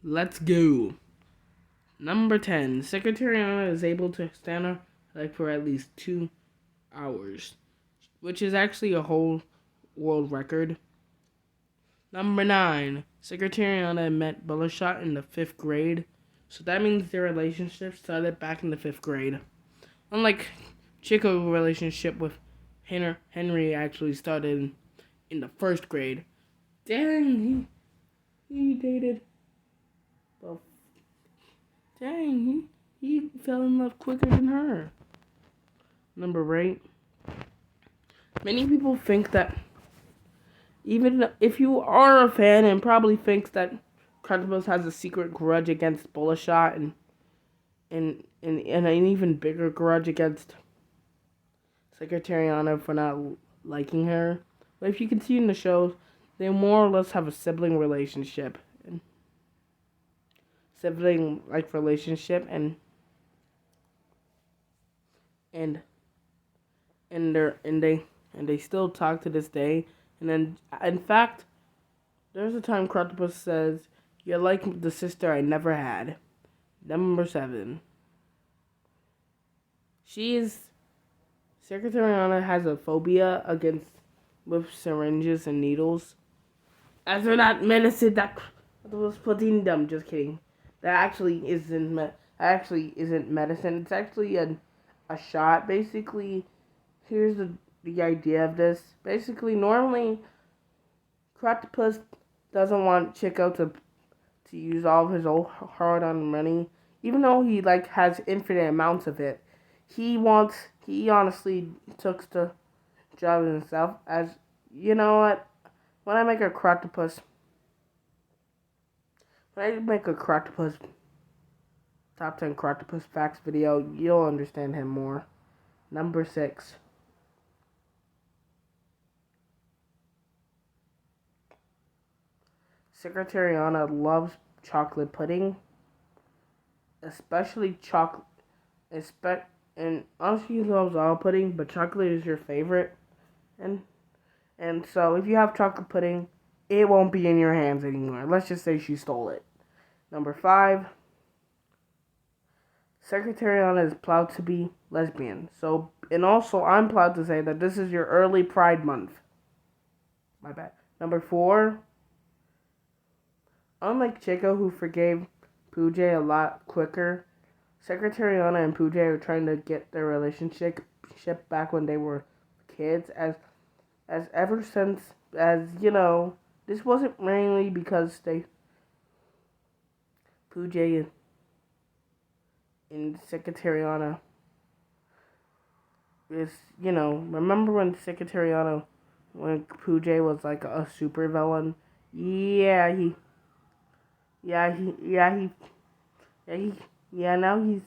Let's go. Number 10. Secretariana is able to stand her leg for at least 2 hours, which is actually a whole world record. Number 9. Secretariana met Bullershot in the 5th grade, so that means their relationship started back in the 5th grade. Unlike Chico's relationship with Henry actually started in the 1st grade. Dang, he dated. Well, dang, he fell in love quicker than her. Number 8. Many people think that, even if you are a fan, and probably thinks that Crunchbus has a secret grudge against Bullershot and an even bigger grudge against Secretariana for not liking her. But if you can see in the shows, they more or less have a sibling relationship. Sibling-like relationship, and they still talk to this day. And then, in fact, there's a time Croctopus says, "You're like the sister I never had." Number 7. Secretariana has a phobia against with syringes and needles, as they're not medicine that was putting them. Just kidding. That actually isn't medicine. It's actually a shot. Basically, here's the idea of this. Basically, normally, Croctopus doesn't want Chico to use all of his old hard-earned money, even though he has infinite amounts of it. He honestly took the job himself. As you know what, when I make a Croctopus top 10 Croctopus facts video, you'll understand him more. Number 6. Secretariana loves chocolate pudding, especially chocolate. And honestly, loves all pudding, but chocolate is your favorite. And so if you have chocolate pudding, it won't be in your hands anymore. Let's just say she stole it. Number 5. Secretariana is proud to be lesbian. So, and also I'm proud to say that this is your early Pride Month. My bad. Number 4. Unlike Chico, who forgave Pooja a lot quicker, Secretariana and Pooja are trying to get their relationship back when they were kids. As ever since, this wasn't mainly because Pooja and Secretariana is, remember when Pooja was like a super villain? Yeah, he, yeah, he, yeah, he, yeah, he, yeah, now he's,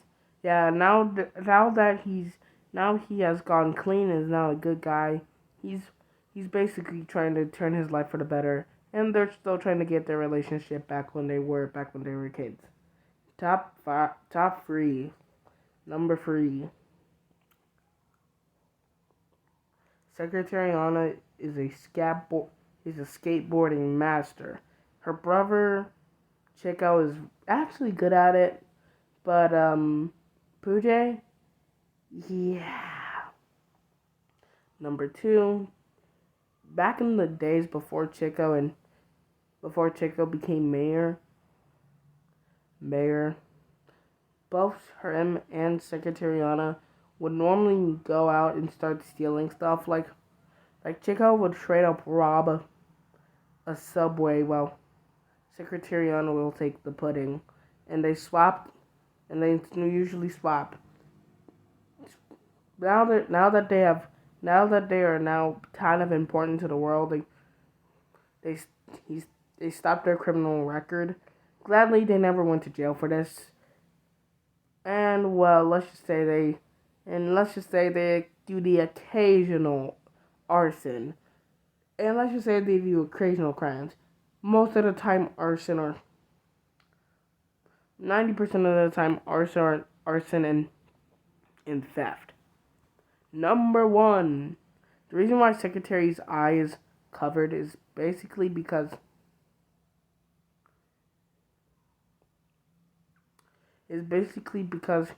yeah, now he has gone clean and is now a good guy. He's basically trying to turn his life for the better, and they're still trying to get their relationship back when they were kids. Top 3. Number 3. Secretariana is a skateboarding master. Her brother Chico is actually good at it, but Pooja, yeah. Number 2. Back in the days before Chico became mayor, both him and Secretariana would normally go out and start stealing stuff. Like Chico would straight up rob a Subway while Secretariana will take the pudding, and they usually swap. Now that they are now kind of important to the world, they stopped their criminal record. Gladly, they never went to jail for this. And well, let's just say they do the occasional arson, and let's just say they do occasional crimes. Most of the time, arson, or 90% of the time, arson and theft. Number 1. The reason why Secretary's eye is covered is basically because is basically because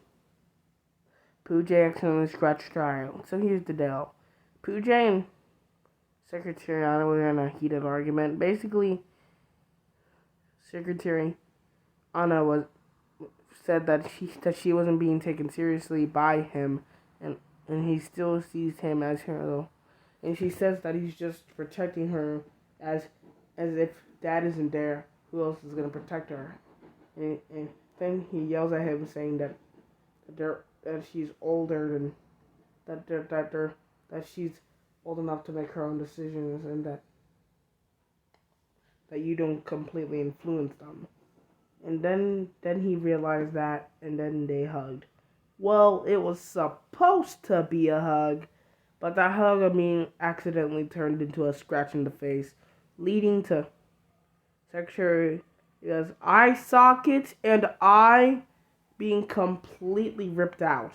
Pooja accidentally scratched her eye out. So here's the deal. Pooja and Secretariana were in a heated argument. Basically, Secretariana was said that she wasn't being taken seriously by him, and he still sees him as her. And she says that he's just protecting her as if dad isn't there. Who else is gonna protect her? And then he yells at him saying that she's older and that she's old enough to make her own decisions, and that you don't completely influence them. And then he realized that, and then they hugged. Well, it was supposed to be a hug, but that hug, accidentally turned into a scratch in the face, leading to Secretary eye socket and eye being completely ripped out.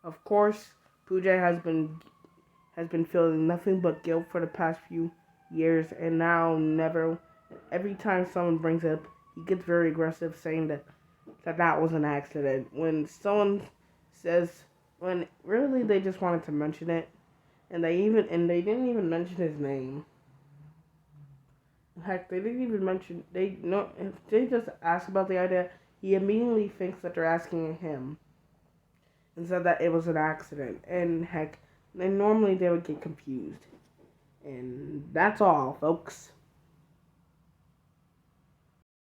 Of course, Pooja has been feeling nothing but guilt for the past few years, and now every time someone brings it up, he gets very aggressive, saying that was an accident. When someone says, when really they just wanted to mention it, and they didn't even mention his name. Heck, they didn't even mention if they just ask about the idea, he immediately thinks that they're asking him, and said that it was an accident. And heck, then normally they would get confused. And that's all, folks.